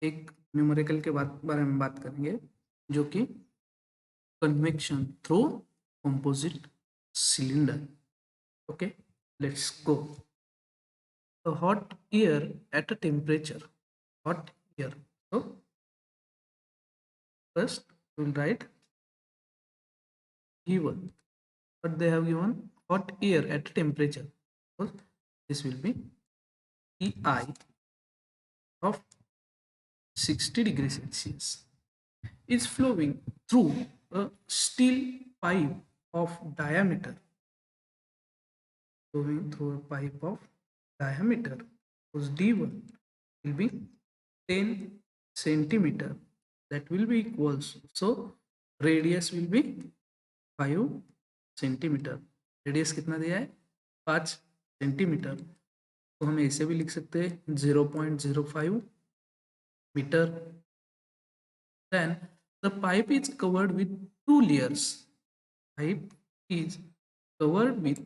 एक न्यूमेरिकल के बारे में बात करेंगे जो कि convection through composite cylinder. Okay, let's go. A hot air at a temperature, hot air. So first we will write given, but they have given hot air at a temperature. So this will be EI of 60 degrees Celsius is flowing through a steel pipe of diameter, flowing through a pipe of diameter, whose D1 will be 10 centimeter. That will be equals, so radius will be 5 centimetre. Radius कितना दिया है 5 centimetre, तो हम ऐसे भी लिख सकते हैं 0.05 metre. Then the pipe is covered with 2 layers. Pipe is covered with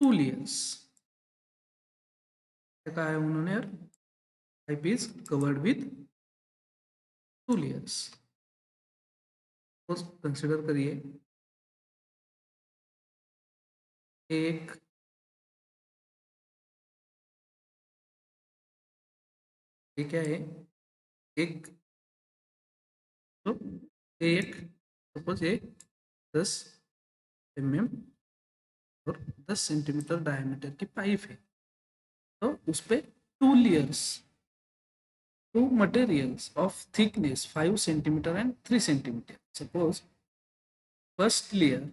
2 layers. क्या कहा है उन्होंने यार? Pipe is covered with 2 layers. तो कंसिडर करिए, एक ये क्या है, एक तो एक सपोज ये 10 mm और 10 सेंटीमीटर डायमीटर की पाइप है, तो उस पे 2 layers, 2 materials of thickness 5 centimeter and 3 centimeter. Suppose first layer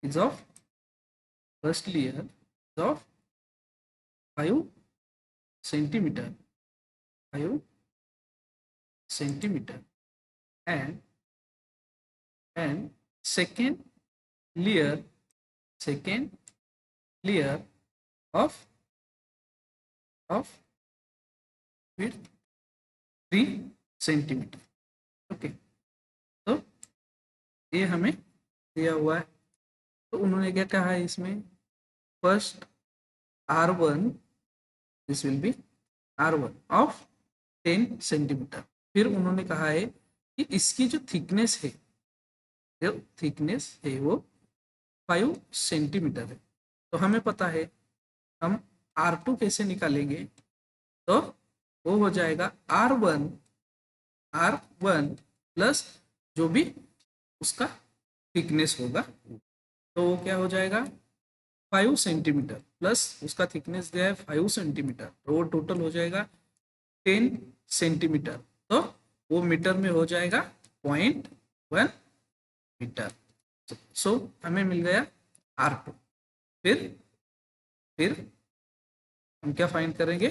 is of 5 centimeter, 5 centimeter, and second layer of width 3 centimetre. Okay, तो ये हमें दिया हुआ है, तो उन्होंने क्या कहा है इसमें, first R1, this will be R1 of 10 centimetre. फिर उन्होंने कहा है कि इसकी जो थिकनेस है वो 5 सेंटीमीटर है। तो हमें पता है हम R2 कैसे निकालेंगे, तो वो हो जाएगा R1 प्लस जो भी उसका थिकनेस होगा, तो वो क्या हो जाएगा 5 सेंटीमीटर प्लस उसका थिकनेस दिया है 5 सेंटीमीटर, तो वो टोटल हो जाएगा 10 सेंटीमीटर। तो वो मीटर में हो जाएगा 0.1 मीटर। सो हमें मिल गया R2। फिर हम क्या फाइंड करेंगे,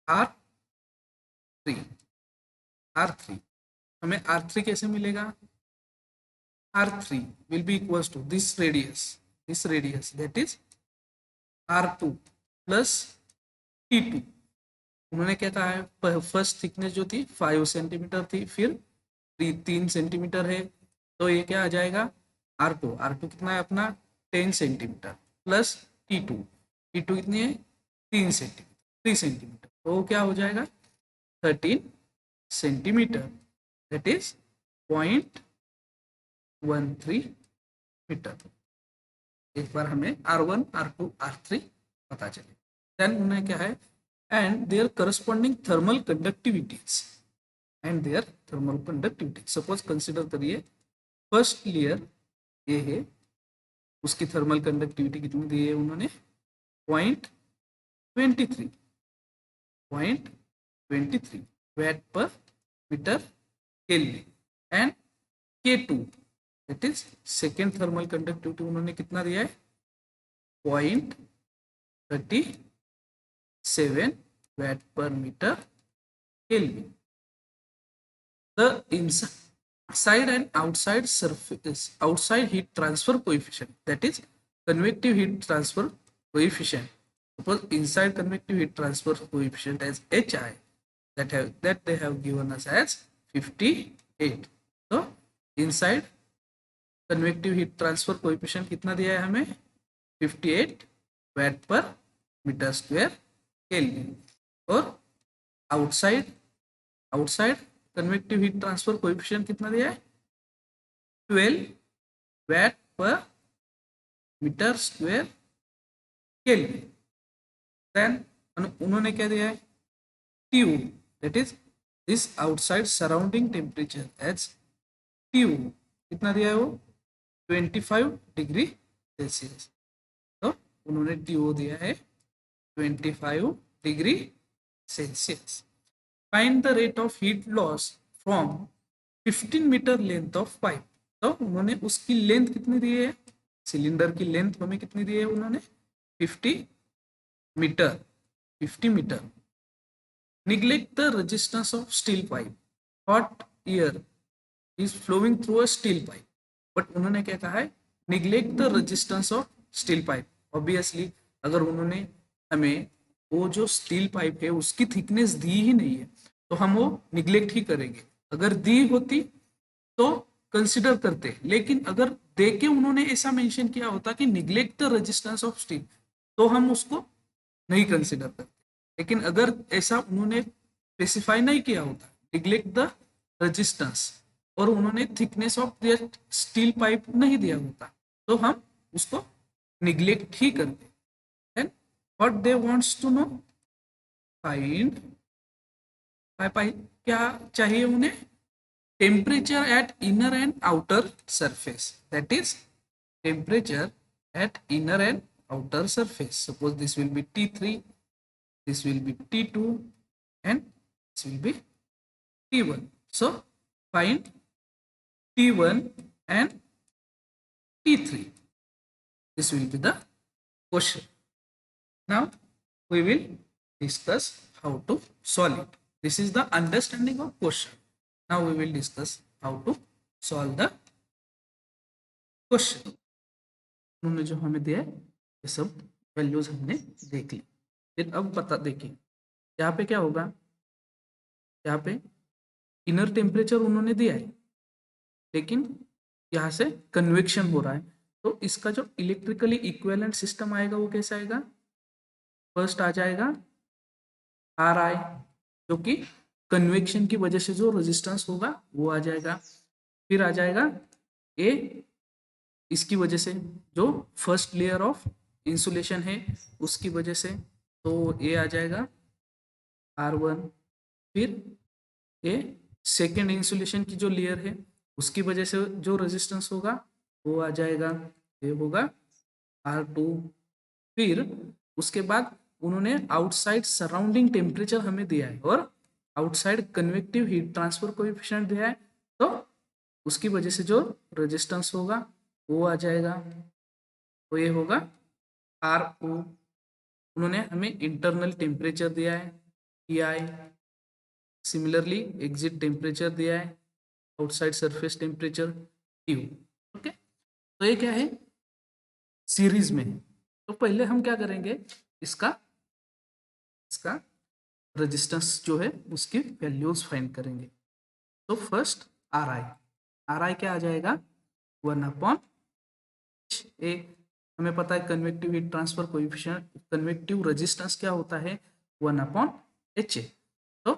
R3 हमें R3 कैसे मिलेगा, R3 will be equals to this radius that is R2 plus T2। उन्होंने क्या कहा है, फर्स्ट थिकनेस जो थी 5 सेंटीमीटर थी, फिर 3 सेंटीमीटर है, तो ये क्या आ जाएगा R2 कितना है अपना 10 सेंटीमीटर प्लस T2 कितनी है 3 सेंटीमीटर, तो वो क्या हो जाएगा 13 सेंटीमीटर, दैट इज 0.13 मीटर। एक बार हमें R1, R2, R3 पता चले। देन उन्हें क्या है, and their corresponding thermal conductivities suppose consider करिए फर्स्ट लेयर ये है, उसकी थर्मल कंडक्टिविटी कितनी दी है उन्होंने 0.23 watt per meter Kelvin, and K2 that is second thermal conductivity उन्होंने कितना दिया है 0.37 watt per meter Kelvin. The inside and outside surface, outside heat transfer coefficient, that is convective heat transfer coefficient. Suppose inside convective heat transfer coefficient as HI, that they have given us as 58. So inside convective heat transfer coefficient कितना दिया है हमें 58 watt per meter square Kelvin. और outside outside convective heat transfer coefficient कितना दिया है 12 VAT पर metre square kelvin. Then उन्होंने क्या दिया है TU, that is this outside surrounding temperature as TU कितना दिया है वो 25 डिग्री सेल्सियस। तो उन्होंने TU दिया है 25 degree Celsius. Find the rate of heat loss from 15 metre length of pipe. तो उन्होंने उसकी लेंथ कितनी दी है सिलेंडर की लेंथ हमें कितनी दी है उन्होंने 50 metre 50 metre. Neglect the resistance of steel pipe. Hot air is flowing through a steel pipe. But उन्होंने क्या कहा है neglect the resistance of steel pipe. Obviously अगर उन्होंने हमें वो जो स्टील पाइप है उसकी थिकनेस दी ही नहीं है तो हम वो निग्लेक्ट ही करेंगे। अगर दी होती तो कंसिडर करते, लेकिन अगर दे के उन्होंने ऐसा मेंशन किया होता कि neglect the resistance of steel तो हम उसको नहीं कंसिडर करते। लेकिन अगर ऐसा उन्होंने स्पेसिफाई नहीं किया होता निग्लेक्ट द रेजिस्टेंस और उन्होंने thickness of the steel pipe नहीं दिया होता तो हम उसको निग्लेक्ट ही करते। Then what they wants to know find क्या चाहिए उन्हें temperature at inner and outer surface, that is temperature at inner and outer surface. Suppose this will be T3, this will be T2 and this will be T1. So find T1 and T3. This will be the question. Now we will discuss how to solve it. This is the understanding of question. Now we will discuss how to solve the question. उन्होंने जो हमें दिया है ये सब values हमने देख ली। फिर अब बता देखिए यहाँ पे क्या होगा, यहाँ पे इनर टेम्परेचर उन्होंने दिया है लेकिन यहाँ से कन्वेक्शन हो रहा है तो इसका जो इलेक्ट्रिकली इक्विवेलेंट सिस्टम आएगा वो कैसा आएगा, फर्स्ट आ जाएगा RI जो कि कन्वेक्शन की वजह से जो रेजिस्टेंस होगा वो आ जाएगा। फिर आ जाएगा A इसकी वजह से जो फर्स्ट लेयर ऑफ इंसुलेशन है उसकी वजह से तो A आ जाएगा R1। फिर A सेकेंड इंसुलेशन की जो लेयर है उसकी वजह से जो रेजिस्टेंस होगा वो आ जाएगा, ये होगा R2। फिर उसके बाद उन्होंने आउटसाइड सराउंडिंग टेम्परेचर हमें दिया है और outside convective heat transfer coefficient दिया है तो उसकी वजह से जो रेजिस्टेंस होगा वो आ जाएगा, तो ये होगा RO। उन्होंने हमें इंटरनल टेम्परेचर दिया है TI, सिमिलरली एग्जिट टेम्परेचर दिया है, outside surface temperature TU। Okay, तो ये क्या है सीरीज में है। तो पहले हम क्या करेंगे इसका रेजिस्टेंस जो है उसकी वैल्यूज फाइंड करेंगे। तो फर्स्ट RI क्या आ जाएगा 1/A। हमें पता है convective heat transfer coefficient convective resistance क्या होता है 1/HA। तो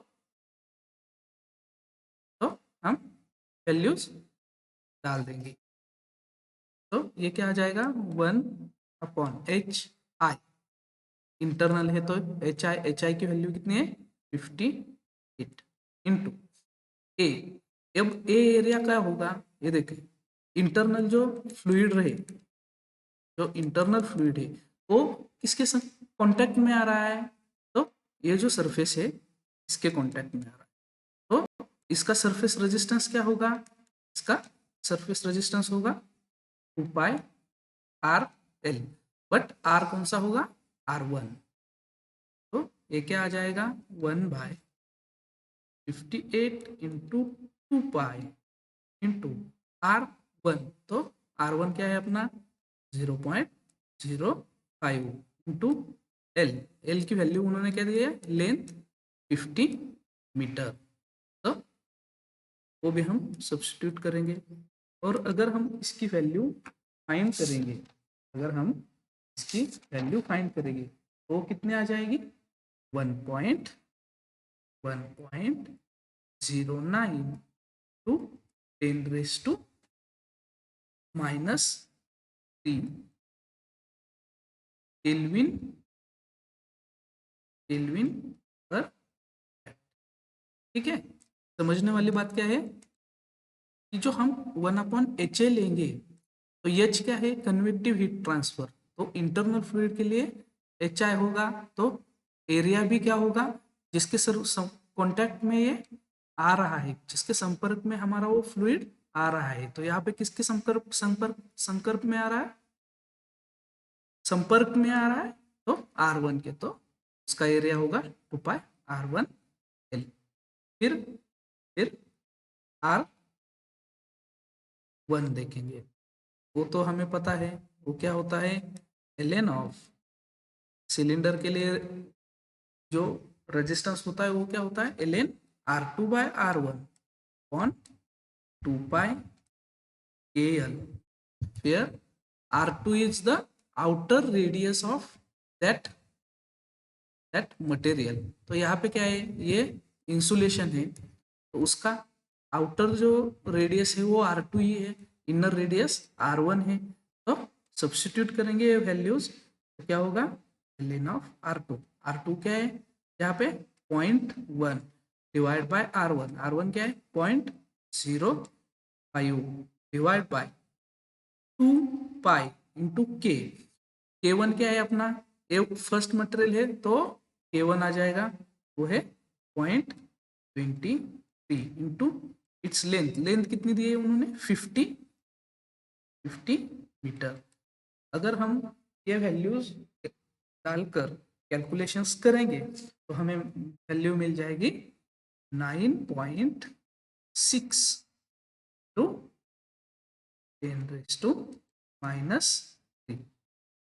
हम वैल्यूज डाल देंगे तो ये क्या आ जाएगा 1/HI। इंटरनल है तो HI की वैल्यू कितनी है 58 इंटू A। अब A एरिया क्या होगा ये देखें, इंटरनल जो फ्लूइड रहे जो इंटरनल फ्लूइड है वो किसके साथ कांटेक्ट में आ रहा है, तो ये जो सरफेस है इसके कांटेक्ट में आ रहा है तो इसका सरफेस रेजिस्टेंस क्या होगा, इसका सरफेस रेजिस्टेंस होगा 2πRL, बट R कौन सा होगा R1। तो ये क्या आ जाएगा 1/58 इंटू 2π इंटू R1। तो R1 क्या है अपना 0.05 इंटू L की वैल्यू उन्होंने क्या दी है लेंथ 50 मीटर। तो वो भी हम सब्स्टिट्यूट करेंगे और अगर हम इसकी वैल्यू फाइंड करेंगे तो कितने आ जाएगी 1.09 to 10 raised to -3 केल्विन पर। ठीक है, समझने वाली बात क्या है कि जो हम 1/HA लेंगे तो H क्या है, कन्वेक्टिव हीट ट्रांसफर, तो इंटरनल फ्लूइड के लिए HI होगा, तो एरिया भी क्या होगा, जिसके कांटेक्ट में ये आ रहा है, जिसके संपर्क में हमारा वो फ्लूइड आ रहा है, तो यहाँ पे किसके संपर्क में आ रहा है, संपर्क में आ रहा है, तो R1 के, तो उसका एरिया होगा 2 पाई R1L। फिर R1 देखेंगे, वो तो हमें पता है, वो क्या होता है, ln ऑफ सिलेंडर के लिए जो रेजिस्टेंस होता है वो क्या होता है, ln R2/R1 on 2 pi KL, where R2 is the outer radius of that material. तो यहाँ पे क्या है, ये इंसुलेशन है, तो उसका आउटर जो रेडियस है वो R2 ही है, इनर रेडियस R1 है, तो सब्स्टिट्यूट करेंगे ये वैल्यूज, तो क्या होगा, ln ऑफ R2 क्या है यहाँ पे 0.1 डिवाइड बाय R1 क्या है 0.05 divide by 2 pi into K1 क्या है अपना, ये फर्स्ट मटेरियल है, तो K1 आ जाएगा, वो है 0.23 इंटू इट्स लेंथ कितनी दी है उन्होंने, 50 मीटर। अगर हम ये वैल्यूज डालकर कैलकुलेशंस करेंगे तो हमें वैल्यू मिल जाएगी 9.6 टू 10⁻⁻3।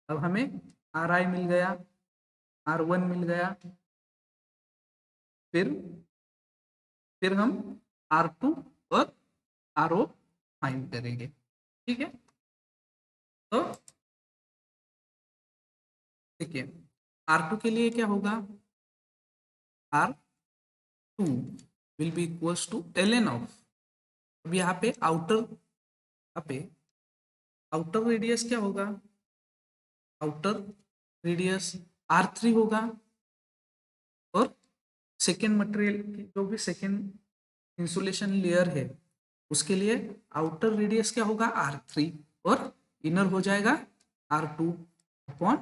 अब हमें RI मिल गया, R1 मिल गया, फिर हम R2 और RO फाइंड करेंगे। ठीक है, तो देखिए R2 के लिए क्या होगा, R2 will be equals to ln of, अब यहाँ पे आउटर रेडियस क्या होगा, आउटर रेडियस R3 होगा, और सेकेंड मटेरियल की जो भी सेकेंड इंसुलेशन लेयर है उसके लिए आउटर रेडियस क्या होगा R3, और इनर हो जाएगा R2 अपॉन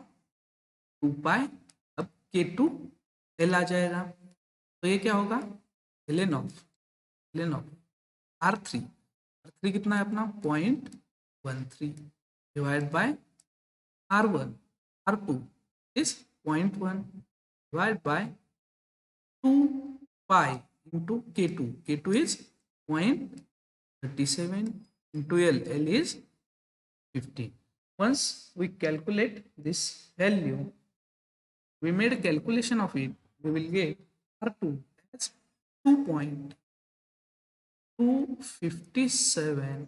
2 पाई, अब K2 L आ जाएगा, तो ये क्या होगा ln ऑफ R3 कितना है अपना 0.13 divide by R2 is 0.1 divided by 2 pi into K2 is 0.37 into L is 50. Once we calculate this value, we made a calculation of it, we will get R2 as 2.257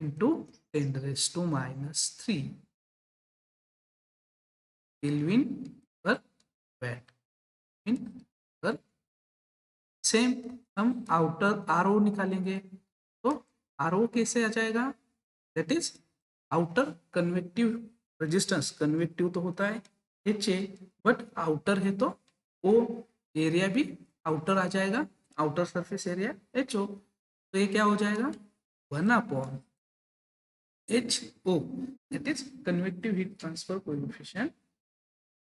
into 10⁻³ kelvin पर VAT पर। Same हम outer RO निकालेंगे, तो RO कैसे आ जाएगा, that is outer convective resistance, convective तो होता है HA, बट आउटर है तो O एरिया भी आउटर आ जाएगा, आउटर सरफेस एरिया HO, तो ये क्या हो जाएगा 1/HO, that is convective heat transfer coefficient,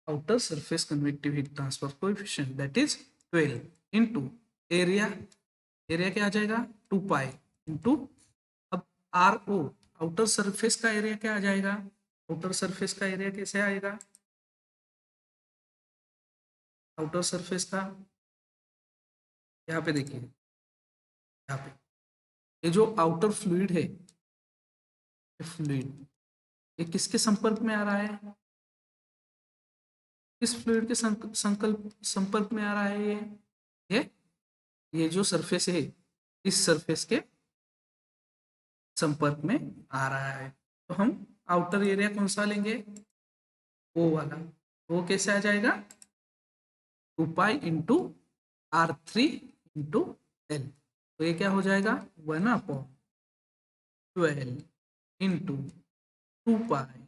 outer surface convective heat transfer coefficient, that is 12 into area क्या आ जाएगा 2 पाई इंटू, अब RO आउटर सरफेस का एरिया क्या आ जाएगा, आउटर सरफेस का एरिया कैसे आएगा, आउटर सरफेस का यहाँ पे देखिए, यहाँ पे ये जो आउटर फ्लूइड है, फ्लूइड ये किसके संपर्क में आ रहा है, किस फ्लूइड के संपर्क में आ रहा है, ये जो सरफेस है इस सरफेस के संपर्क में आ रहा है, तो हम आउटर एरिया कौन सा लेंगे, ओ वाला, वो कैसे आ जाएगा 2 pi into R3 into L. तो ये क्या हो जाएगा 1/12 into 2 pi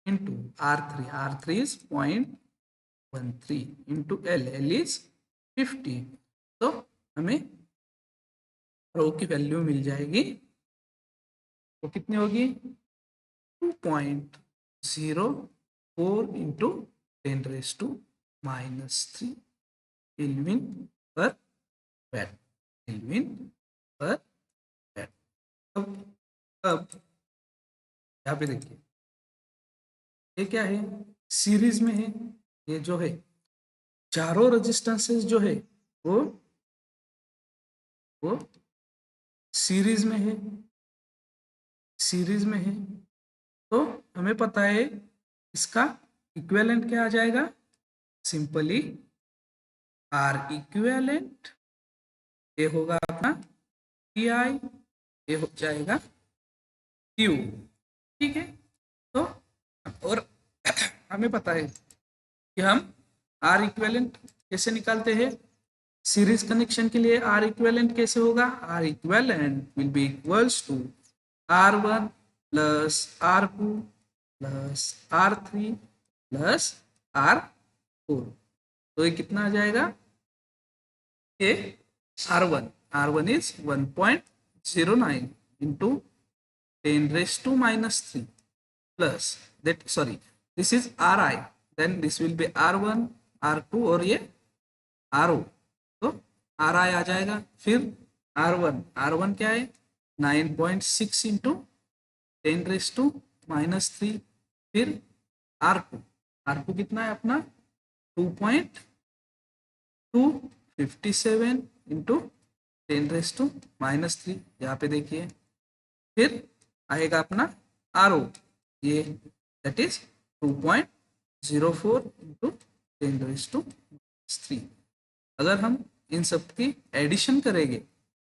into R3 is 0.13 into L is 50। तो हमें रो की वैल्यू मिल जाएगी, तो कितनी होगी 2.04 इंटू 10⁻³ केल्विन पर वैट, केल्विन पर वैट। अब यहाँ पे देखिए ये क्या है, सीरीज में है। ये जो है चारों रेजिस्टेंसेस जो है वो सीरीज में है, सीरीज में है। तो हमें पता है इसका इक्विवेलेंट क्या आ जाएगा, सिंपली आर इक्विवेलेंट ये होगा अपना पी आई, ये हो जाएगा क्यू। ठीक है, तो और हमें पता है कि हम आर इक्विवेलेंट कैसे निकालते हैं, सीरीज कनेक्शन के लिए आर इक्विवेलेंट कैसे होगा, R equivalent will be equals to R1 plus R2 plus R3 plus R4। तो ये कितना आ जाएगा, ये R1 is 1.09 into 10⁻³ plus that, sorry this is Ri, then this will be R1 R2 और ये RO। तो Ri आ जाएगा, फिर R1 क्या है 9.6 इंटू 10⁻³ फिर R2 कितना है अपना 2.257 इंटू 10⁻³ यहाँ पे देखिए, फिर आएगा अपना RO ये दैट इज 2.04 इंटू 10⁻³। अगर हम इन सब की एडिशन करेंगे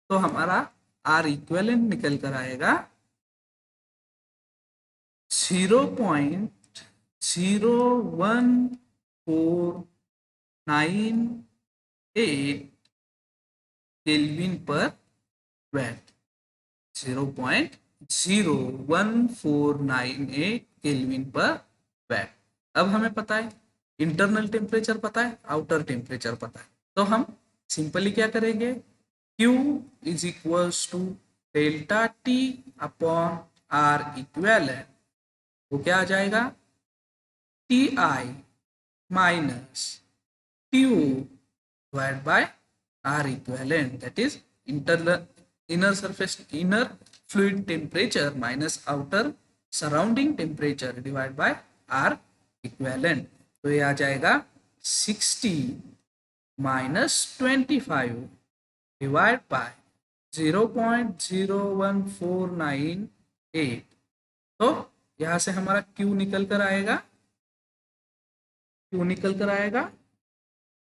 तो हमारा आर इक्विवेलेंट निकल कर आएगा 0.01498 केल्विन पर वैट, 0.01498 केल्विन पर वैट। अब हमें पता है इंटरनल टेम्परेचर पता है, आउटर टेम्परेचर पता है, तो हम सिंपली क्या करेंगे, Q is equals to delta T upon R equivalent. वो क्या आ जाएगा TI minus TO divide by R equivalent, that is inner fluid temperature minus outer surrounding temperature divided by R equivalent। तो ये आ जाएगा 60 minus 25 डिवाइड बाय 0.0149। तो यहां से हमारा Q निकल कर आएगा, Q निकल कर आएगा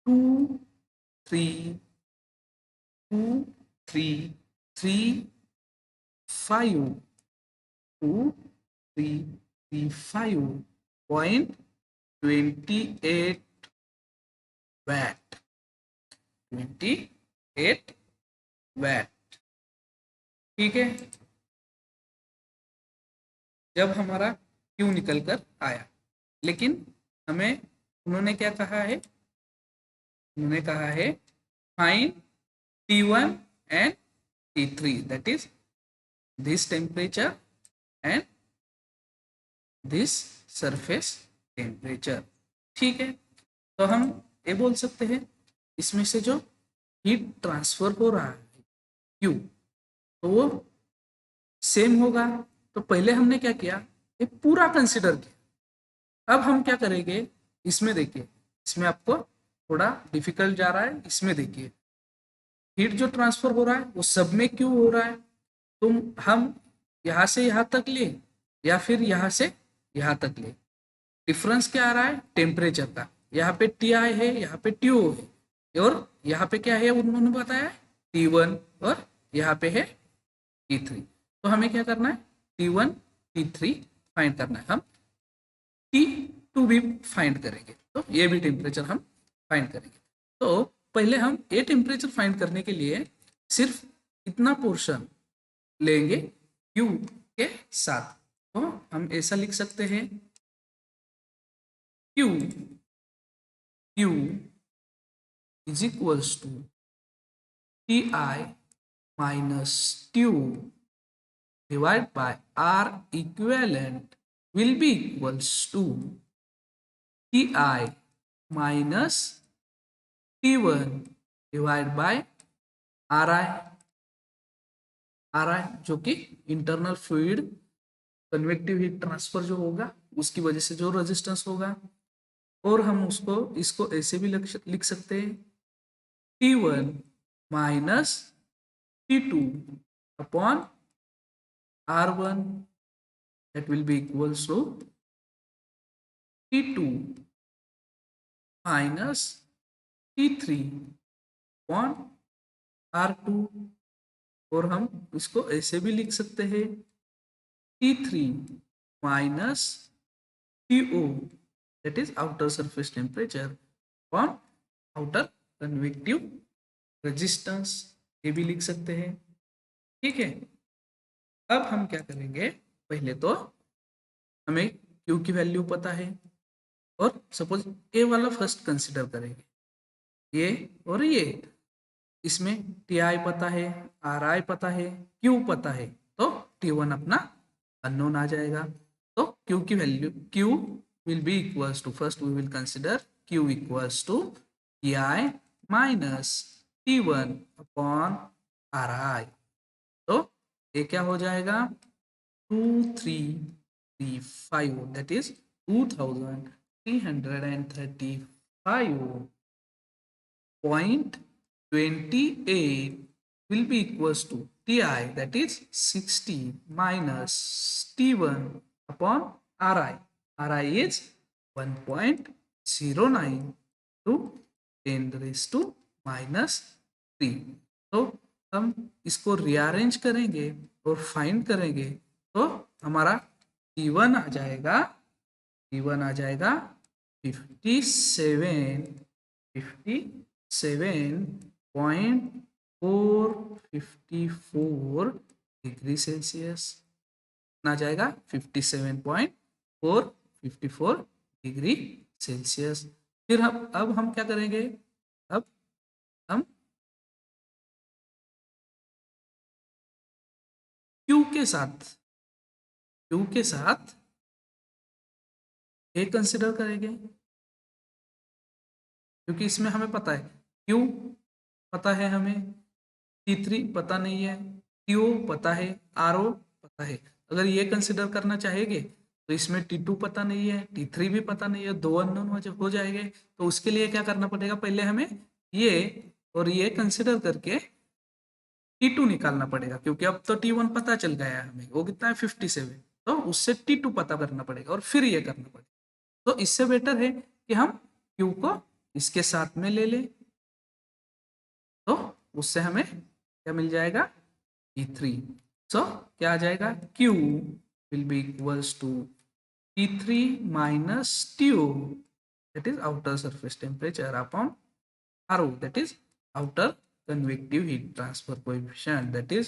2335 वैट, 28 वैट। ठीक है, जब हमारा Q निकल कर आया, लेकिन हमें उन्होंने क्या कहा है, उन्होंने कहा है find T1 and T3, that is this temperature and this surface temperature। ठीक है, तो हम ये बोल सकते हैं इसमें से जो हीट ट्रांसफर हो रहा है Q, तो वो सेम होगा। तो पहले हमने क्या किया, ये पूरा कंसिडर किया। अब हम क्या करेंगे, इसमें देखिए, इसमें आपको थोड़ा डिफिकल्ट जा रहा है, इसमें देखिए हीट जो ट्रांसफर हो रहा है वो सब में क्यों हो रहा है, तुम हम यहाँ से यहाँ तक ले या फिर यहाँ से यहाँ तक ले, डिफरेंस क्या आ रहा है टेम्परेचर का। यहाँ पे TI है, यहाँ पे TO है, और यहाँ पे क्या है उन्होंने बताया T1 और यहाँ पे है T3। तो हमें क्या करना है T1 T3 फाइंड करना है, हम T2 भी फाइंड करेंगे, तो ये भी टेम्परेचर हम फाइंड करेंगे। तो पहले हम ये टेम्परेचर फाइंड करने के लिए सिर्फ इतना पोर्शन लेंगे Q के साथ। तो हम ऐसा लिख सकते हैं Q is equals to Ti minus Q divided by R equivalent will be equals to Ti minus T1 divided by Ri जो कि internal fluid convective heat transfer जो होगा उसकी वजह से जो रेजिस्टेंस होगा। और हम इसको ऐसे भी लिख सकते हैं T1 minus T2 upon R1 that will be equals to T2 minus T3 upon R2। और हम इसको ऐसे भी लिख सकते हैं T3 minus TO that is outer surface temperature upon outer convective resistance, ये भी लिख सकते हैं। ठीक है, अब हम क्या करेंगे, पहले तो हमें Q की वैल्यू पता है और सपोज ए वाला फर्स्ट कंसिडर करेंगे, ये और ये, इसमें Ti पता है, Ri पता है, Q पता है, तो T1 अपना अननोन आ जाएगा। तो Q की value Q will be equals to, first we will consider Q equals to Ti minus T1 upon Ri। तो ये क्या हो जाएगा 2335 that is 2335.28 will be equals to Ti that is 60 minus T1 upon Ri. Ri is 1.09 to 10 raised to minus 3। तो हम इसको rearrange करेंगे और फाइंड करेंगे तो हमारा T1 आ जाएगा 57.454 डिग्री सेल्सियस आ जाएगा 57.454 डिग्री सेल्सियस। फिर अब हम क्या करेंगे, अब हम Q के साथ A कंसिडर करेंगे, क्योंकि इसमें हमें पता है Q पता है, हमें T3 पता नहीं है, TO पता है, RO पता है। अगर ये कंसिडर करना चाहेंगे तो इसमें T2 पता नहीं है, T3 भी पता नहीं है, दो अननोन हो जाएंगे। तो उसके लिए क्या करना पड़ेगा, पहले हमें ये और ये कंसिडर करके T2 निकालना पड़ेगा, क्योंकि अब तो T1 पता चल गया है हमें, वो कितना है 57, तो उससे T2 पता करना पड़ेगा और फिर ये करना पड़ेगा। तो इससे बेटर है कि हम Q को इसके साथ में ले लें, तो उससे हमें क्या मिल जाएगा T3। सो क्या आ जाएगा Q will be equals to T3 minus TO that is outer surface temperature upon RO that is outer convective heat transfer coefficient that is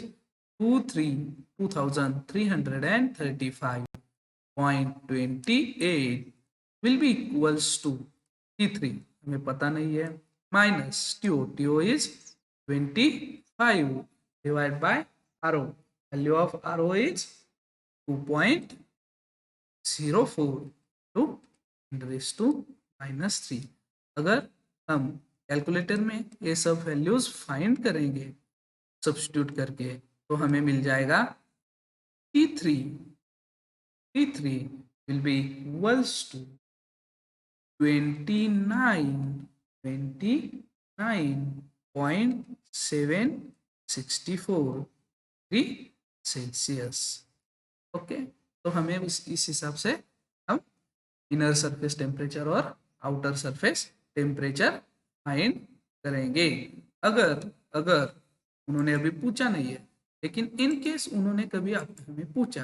2335.28 will be equals to T3 हमें पता नहीं है minus TO is 25 divided by RO, value of RO is 2.04 to 10⁻³ अगर हम calculator में ये सब values find करेंगे सब्स्टिट्यूट करके तो हमें मिल जाएगा T3 will be equals to 29.764 degree Celsius. Okay, तो हमें इस हिसाब से हम इनर सरफेस टेम्परेचर और आउटर सरफेस टेम्परेचर फाइंड करेंगे। अगर उन्होंने अभी पूछा नहीं है, लेकिन इन केस उन्होंने कभी हमें पूछा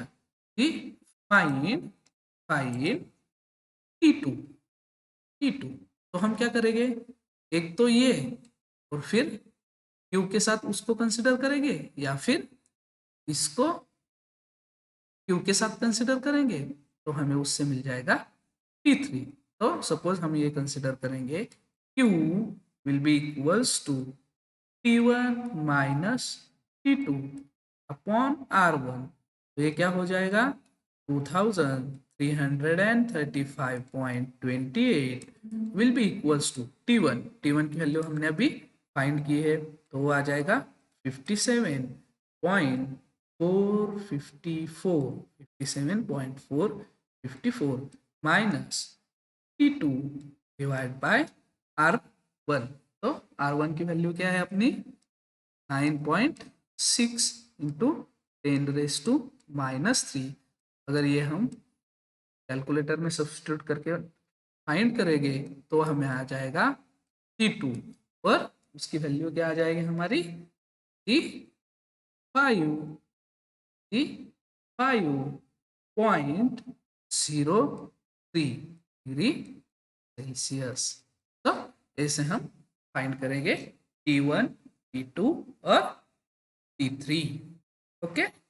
कि फाइंड T2, तो हम क्या करेंगे, एक तो ये, और फिर क्यू के साथ उसको कंसिडर करेंगे, या फिर इसको क्यू के साथ कंसिडर करेंगे, तो हमें उससे मिल जाएगा T3। तो सपोज हम ये कंसिडर करेंगे Q will be equals to T1 minus T2 upon R1। तो ये क्या हो जाएगा 2335.28 will be equals to T1। T1 की वैल्यू हमने अभी फाइंड की है, तो वो आ जाएगा 57.454 minus T2 divide by R1। तो R1 की वैल्यू क्या है अपनी 9.6 इंटू 10⁻⁻3। अगर ये हम कैलकुलेटर में सब्स्टिट्यूट करके फाइंड करेंगे तो हमें आ जाएगा T2, और उसकी वैल्यू क्या आ जाएगी हमारी T5.03 डिग्री सेल्सियस। तो ऐसे हम फाइंड करेंगे T1, T2 और T3। ओके।